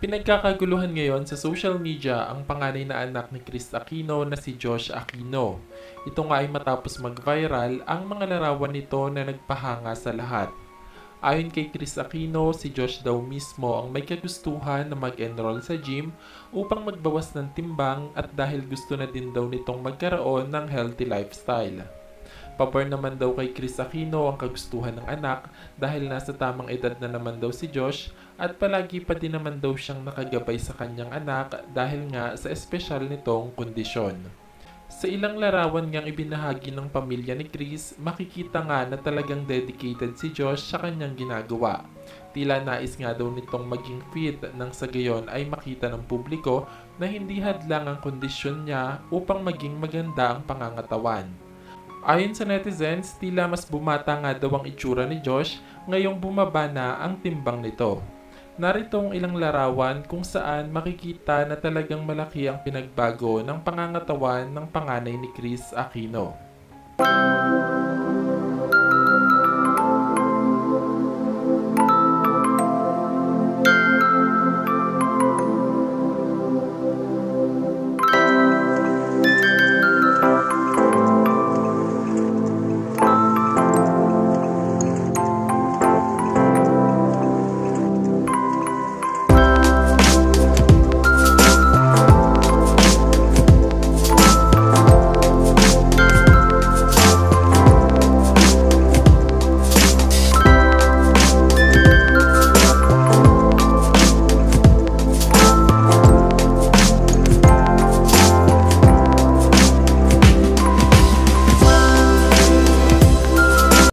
Pinagkakaguluhan ngayon sa social media ang panganay na anak ni Kris Aquino na si Josh Aquino. Ito nga ay matapos mag-viral ang mga larawan nito na nagpahanga sa lahat. Ayon kay Kris Aquino, si Josh daw mismo ang may kagustuhan na mag-enroll sa gym upang magbawas ng timbang at dahil gusto na din daw nitong magkaroon ng healthy lifestyle. Pabor naman daw kay Kris Aquino ang kagustuhan ng anak dahil nasa tamang edad na naman daw si Josh at palagi pa din naman daw siyang nakagabay sa kanyang anak dahil nga sa espesyal nitong kondisyon. Sa ilang larawan ngang ibinahagi ng pamilya ni Kris, makikita nga na talagang dedicated si Josh sa kanyang ginagawa. Tila nais nga daw nitong maging fit nang sa gayon ay makita ng publiko na hindi hadlang ang kondisyon niya upang maging maganda ang pangangatawan. Ayon sa netizens, tila mas bumata nga daw ang itsura ni Josh ngayong bumaba na ang timbang nito. Narito ang ilang larawan kung saan makikita na talagang malaki ang pinagbago ng pangangatawan ng panganay ni Kris Aquino.